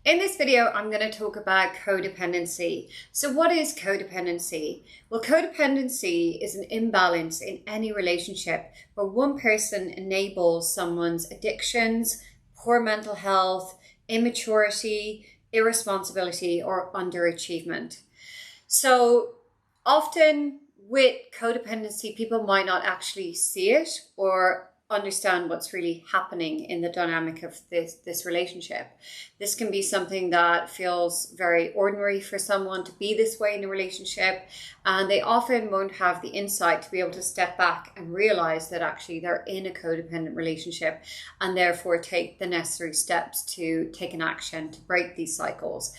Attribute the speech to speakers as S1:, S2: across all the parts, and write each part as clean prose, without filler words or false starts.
S1: In this video, I'm going to talk about codependency. So what is codependency? Well, codependency is an imbalance in any relationship where one person enables someone's addictions, poor mental health, immaturity, irresponsibility, or underachievement. So often with codependency, people might not actually see it or understand what's really happening in the dynamic of this relationship. This can be something that feels very ordinary for someone to be this way in a relationship, and they often won't have the insight to be able to step back and realize that actually they're in a codependent relationship and therefore take the necessary steps to take an action to break these cycles.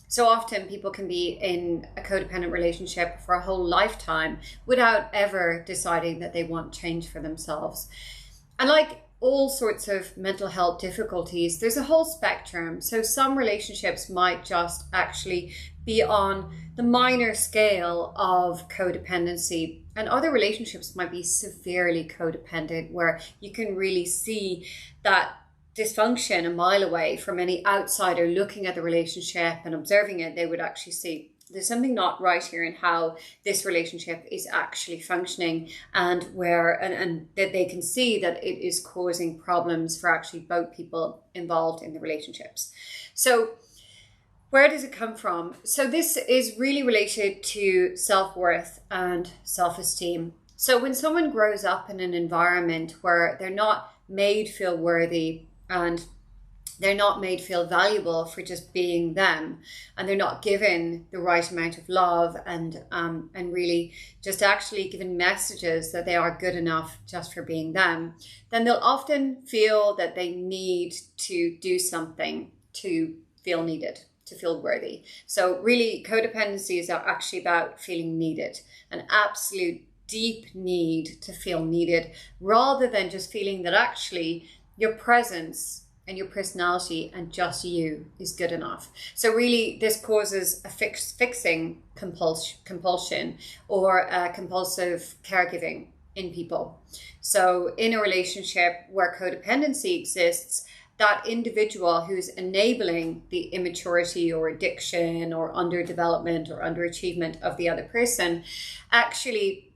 S1: So often people can be in a codependent relationship for a whole lifetime without ever deciding that they want change for themselves. And like all sorts of mental health difficulties, there's a whole spectrum. So some relationships might just actually be on the minor scale of codependency, and other relationships might be severely codependent, where you can really see that dysfunction a mile away. From any outsider looking at the relationship and observing it, they would actually see there's something not right here in how this relationship is actually functioning, and that they can see that it is causing problems for actually both people involved in the relationships. So where does it come from? So this is really related to self-worth and self-esteem. So when someone grows up in an environment where they're not made feel worthy and they're not made feel valuable for just being them, and they're not given the right amount of love and really just actually given messages that they are good enough just for being them, then they'll often feel that they need to do something to feel needed, to feel worthy. So really, codependency is actually about feeling needed, an absolute deep need to feel needed, rather than just feeling that actually your presence and your personality and just you is good enough. So really, this causes a fixing compulsion or a compulsive caregiving in people. So in a relationship where codependency exists, that individual who's enabling the immaturity or addiction or underdevelopment or underachievement of the other person actually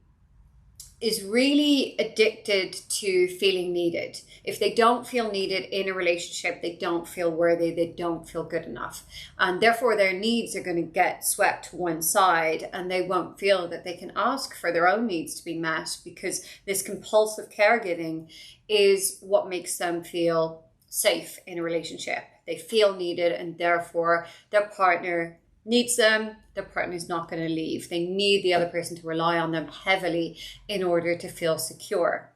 S1: is really addicted to feeling needed. If they don't feel needed in a relationship, they don't feel worthy, they don't feel good enough. And therefore their needs are going to get swept to one side, and they won't feel that they can ask for their own needs to be met, because this compulsive caregiving is what makes them feel safe in a relationship. They feel needed, and therefore their partner needs them. Their partner is not going to leave. They need the other person to rely on them heavily in order to feel secure.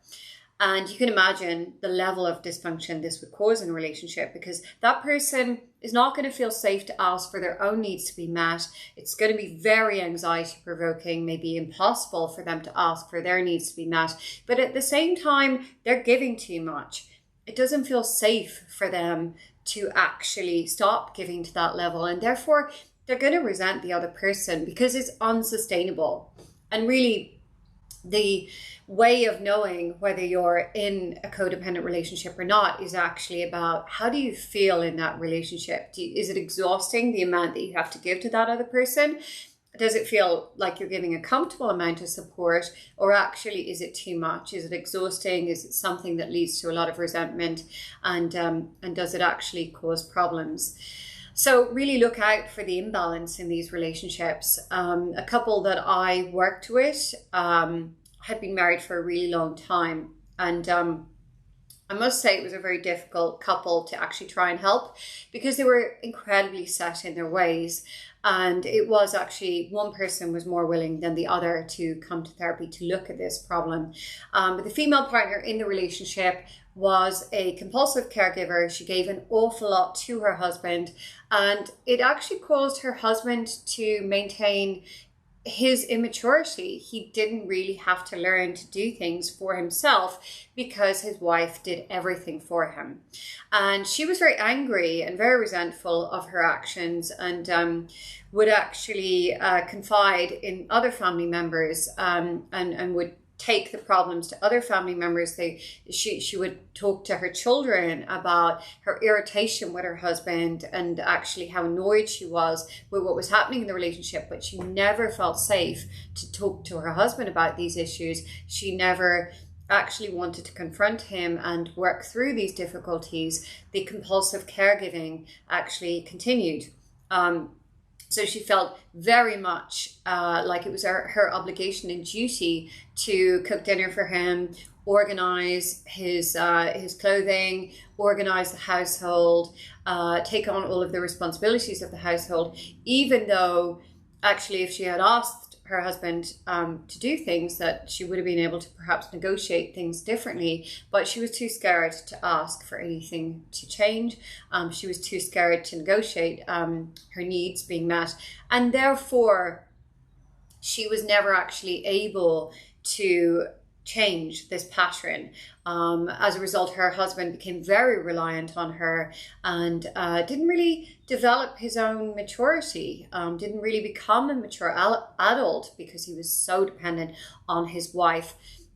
S1: And you can imagine the level of dysfunction this would cause in a relationship, because that person is not going to feel safe to ask for their own needs to be met. It's going to be very anxiety provoking, maybe impossible for them to ask for their needs to be met. But at the same time, they're giving too much. It doesn't feel safe for them to actually stop giving to that level, and therefore they're going to resent the other person because it's unsustainable. And really, the way of knowing whether you're in a codependent relationship or not is actually about, how do you feel in that relationship? Is it exhausting, the amount that you have to give to that other person? Does it feel like you're giving a comfortable amount of support, or actually is it too much? Is it exhausting? Is it something that leads to a lot of resentment? And does it actually cause problems? So really look out for the imbalance in these relationships. A couple that I worked with had been married for a really long time, and I must say it was a very difficult couple to actually try and help, because they were incredibly set in their ways. And it was actually, one person was more willing than the other to come to therapy to look at this problem. But the female partner in the relationship was a compulsive caregiver. She gave an awful lot to her husband, and it actually caused her husband to maintain his immaturity. He didn't really have to learn to do things for himself because his wife did everything for him. And she was very angry and very resentful of her actions, and would actually confide in other family members and would take the problems to other family members. She would talk to her children about her irritation with her husband and actually how annoyed she was with what was happening in the relationship, but she never felt safe to talk to her husband about these issues. She never actually wanted to confront him and work through these difficulties. The compulsive caregiving actually continued. So she felt very much like it was her obligation and duty to cook dinner for him, organize his clothing, organize the household, take on all of the responsibilities of the household, even though actually if she had asked her husband to do things, that she would have been able to perhaps negotiate things differently, but she was too scared to ask for anything to change. She was too scared to negotiate her needs being met, and therefore she was never actually able to change this pattern. As a result, her husband became very reliant on her and didn't really develop his own maturity, didn't really become a mature adult because he was so dependent on his wife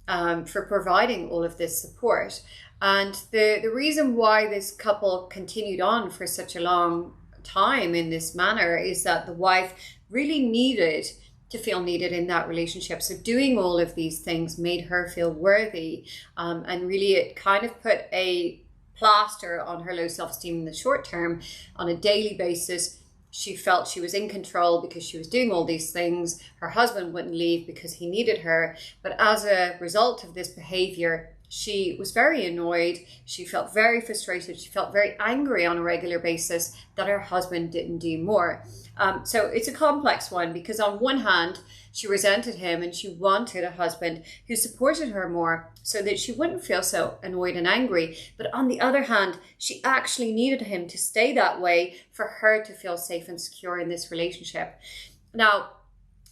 S1: for providing all of this support. And the reason why this couple continued on for such a long time in this manner is that the wife really needed to feel needed in that relationship. So doing all of these things made her feel worthy, and really it kind of put a plaster on her low self-esteem in the short term. On a daily basis, she felt she was in control because she was doing all these things. Her husband wouldn't leave because he needed her. But as a result of this behavior, she was very annoyed. She felt very frustrated. She felt very angry on a regular basis that her husband didn't do more. So it's a complex one, because on one hand, she resented him and she wanted a husband who supported her more so that she wouldn't feel so annoyed and angry. But on the other hand, she actually needed him to stay that way for her to feel safe and secure in this relationship. Now,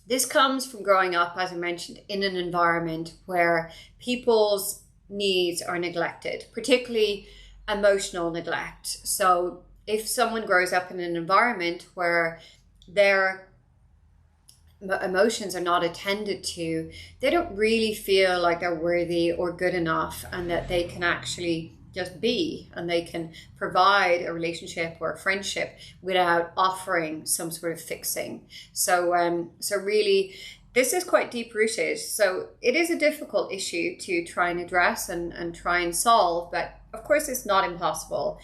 S1: this comes from growing up, as I mentioned, in an environment where people's needs are neglected, particularly emotional neglect. So if someone grows up in an environment where their emotions are not attended to, they don't really feel like they're worthy or good enough, and that they can actually just be, and they can provide a relationship or a friendship without offering some sort of fixing. So really, this is quite deep rooted. So it is a difficult issue to try and address and try and solve, but of course it's not impossible.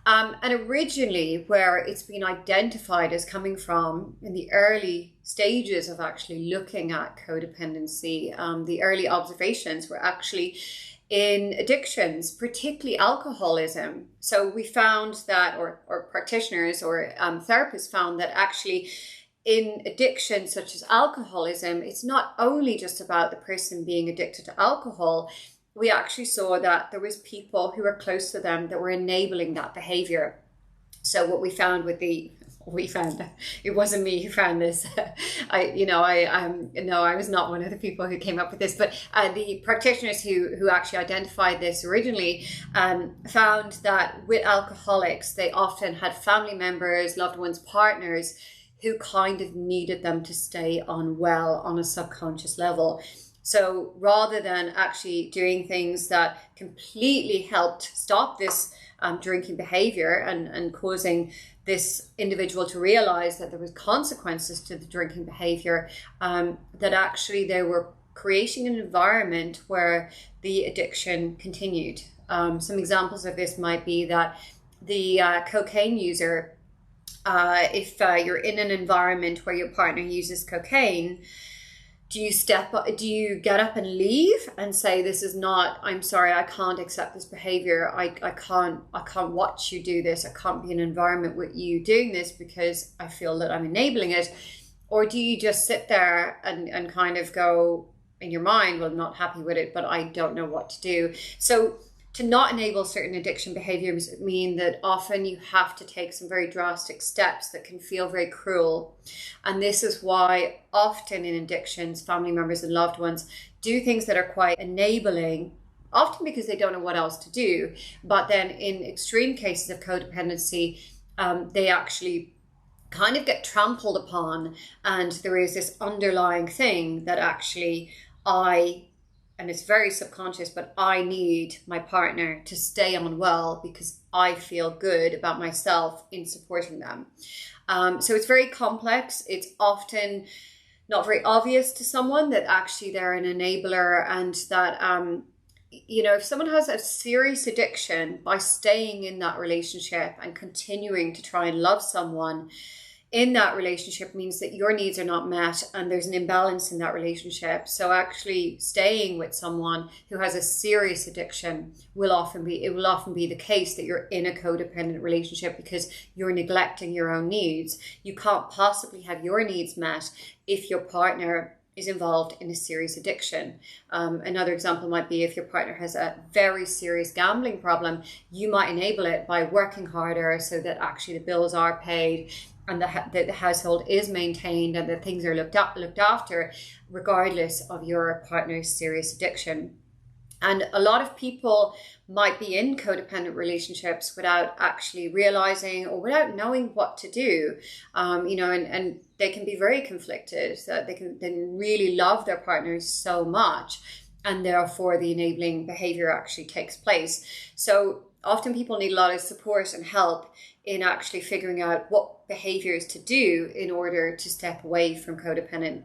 S1: And originally, where it's been identified as coming from in the early stages of actually looking at codependency, the early observations were actually in addictions, particularly alcoholism. So we found that, or practitioners or therapists found that actually in addictions such as alcoholism, it's not only just about the person being addicted to alcohol. We actually saw that there was people who were close to them that were enabling that behavior. So what we found it wasn't me who found this. I was not one of the people who came up with this, but the practitioners who actually identified this originally found that with alcoholics, they often had family members, loved ones, partners who kind of needed them to stay on well on a subconscious level. So rather than actually doing things that completely helped stop this drinking behavior and causing this individual to realize that there was consequences to the drinking behavior, that actually they were creating an environment where the addiction continued. Some examples of this might be that the cocaine user, if you're in an environment where your partner uses cocaine, do you get up and leave and say, this is not, I'm sorry, I can't accept this behavior. I can't watch you do this. I can't be in an environment with you doing this because I feel that I'm enabling it. Or do you just sit there and kind of go in your mind, well, I'm not happy with it, but I don't know what to do. So to not enable certain addiction behaviors mean that often you have to take some very drastic steps that can feel very cruel. And this is why often in addictions, family members and loved ones do things that are quite enabling, often because they don't know what else to do. But then in extreme cases of codependency, they actually kind of get trampled upon, and there is this underlying thing that actually I and it's very subconscious, but I need my partner to stay on well because I feel good about myself in supporting them. So it's very complex. It's often not very obvious to someone that actually they're an enabler, and that, if someone has a serious addiction, by staying in that relationship and continuing to try and love someone in that relationship means that your needs are not met and there's an imbalance in that relationship. So actually staying with someone who has a serious addiction will often be the case that you're in a codependent relationship because you're neglecting your own needs. You can't possibly have your needs met if your partner is involved in a serious addiction. Another example might be if your partner has a very serious gambling problem, you might enable it by working harder so that actually the bills are paid and the household is maintained and that things are looked after, regardless of your partner's serious addiction. And a lot of people might be in codependent relationships without actually realizing or without knowing what to do, and they can be very conflicted. That they really love their partners so much, and therefore the enabling behavior actually takes place. So often people need a lot of support and help in actually figuring out what behaviors to do in order to step away from codependent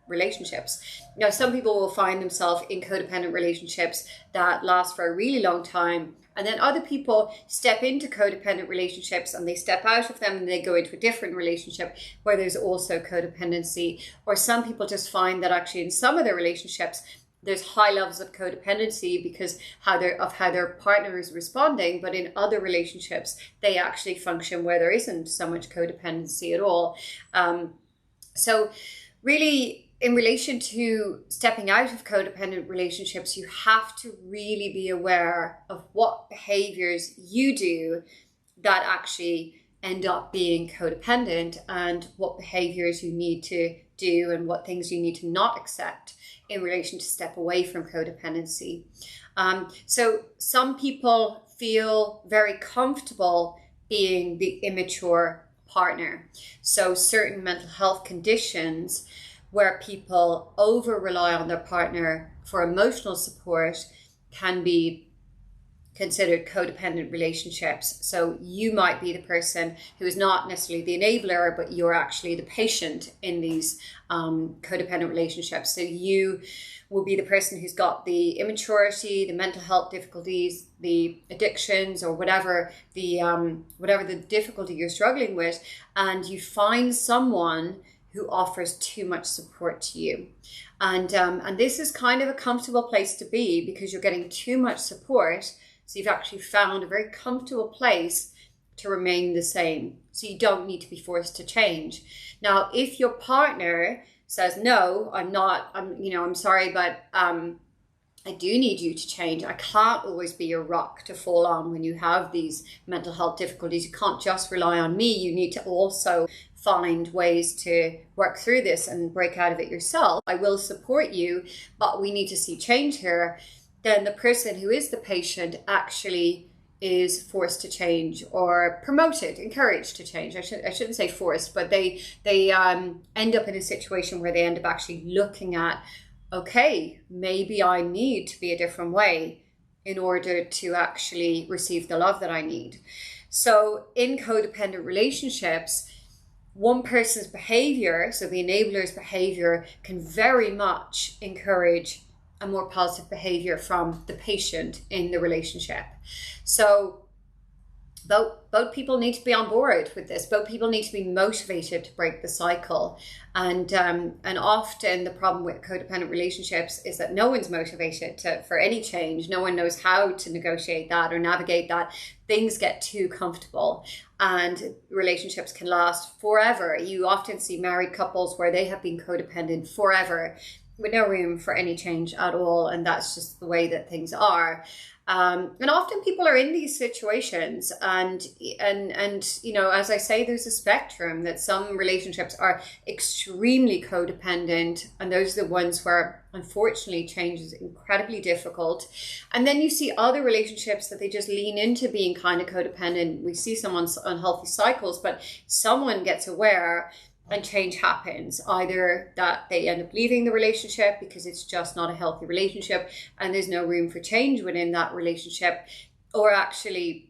S1: relationships. Now, some people will find themselves in codependent relationships that last for a really long time, and then other people step into codependent relationships and they step out of them and they go into a different relationship where there's also codependency. Or some people just find that actually in some of their relationships there's high levels of codependency because of how their partner is responding, but in other relationships they actually function where there isn't so much codependency at all. So really, in relation to stepping out of codependent relationships, you have to really be aware of what behaviors you do that actually end up being codependent, and what behaviors you need to do and what things you need to not accept in relation to step away from codependency. So some people feel very comfortable being the immature partner. So certain mental health conditions where people over rely on their partner for emotional support can be considered codependent relationships. So you might be the person who is not necessarily the enabler, but you're actually the patient in these codependent relationships. So you will be the person who's got the immaturity, the mental health difficulties, the addictions, or whatever the difficulty you're struggling with, and you find someone who offers too much support to you. And this is kind of a comfortable place to be because you're getting too much support. So you've actually found a very comfortable place to remain the same. So you don't need to be forced to change. Now, if your partner says, no, I'm sorry, but I do need you to change. I can't always be your rock to fall on when you have these mental health difficulties. You can't just rely on me. You need to also find ways to work through this and break out of it yourself. I will support you, but we need to see change here. Then the person who is the patient actually is forced to change, or promoted, encouraged to change. I shouldn't say forced, but they end up in a situation where they end up actually looking at, okay, maybe I need to be a different way in order to actually receive the love that I need. So in codependent relationships, one person's behavior, so the enabler's behavior, can very much encourage a more positive behavior from the patient in the relationship. So both people need to be on board with this. Both people need to be motivated to break the cycle. And often the problem with codependent relationships is that no one's motivated for any change. No one knows how to negotiate that or navigate that. Things get too comfortable and relationships can last forever. You often see married couples where they have been codependent forever with no room for any change at all. And that's just the way that things are. And often people are in these situations and as I say, there's a spectrum that some relationships are extremely codependent, and those are the ones where unfortunately change is incredibly difficult. And then you see other relationships that they just lean into being kind of codependent. We see someone's unhealthy cycles, but someone gets aware and change happens. Either that they end up leaving the relationship because it's just not a healthy relationship and there's no room for change within that relationship, or actually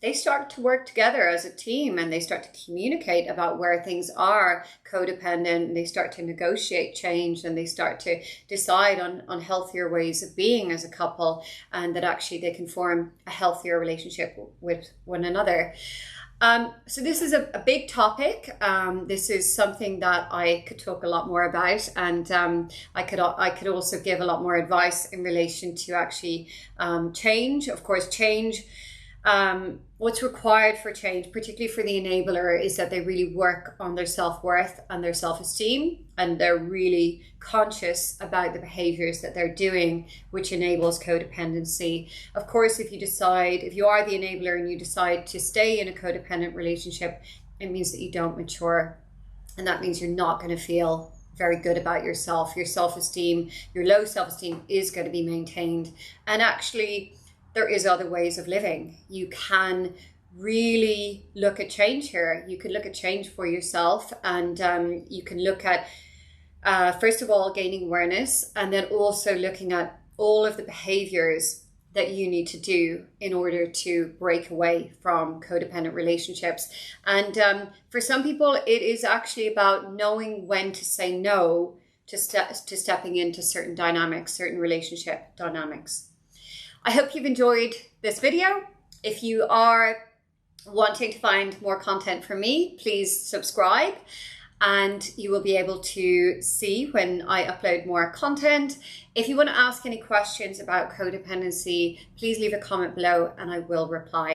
S1: they start to work together as a team and they start to communicate about where things are codependent, and they start to negotiate change, and they start to decide on healthier ways of being as a couple, and that actually they can form a healthier relationship with one another. So this is a big topic. This is something that I could talk a lot more about, and I could also give a lot more advice in relation to actually change. Of course, change. What's required for change, particularly for the enabler, is that they really work on their self-worth and their self-esteem, and they're really conscious about the behaviors that they're doing, which enables codependency. Of course, if you are the enabler and you decide to stay in a codependent relationship, it means that you don't mature, and that means you're not going to feel very good about yourself. Your self-esteem, your low self-esteem is going to be maintained, and actually there is other ways of living. You can really look at change here. You can look at change for yourself, and you can look at, first of all, gaining awareness, and then also looking at all of the behaviors that you need to do in order to break away from codependent relationships. And for some people, it is actually about knowing when to say no to stepping into certain dynamics, certain relationship dynamics. I hope you've enjoyed this video. If you are wanting to find more content from me, please subscribe, and you will be able to see when I upload more content. If you want to ask any questions about codependency, please leave a comment below and I will reply.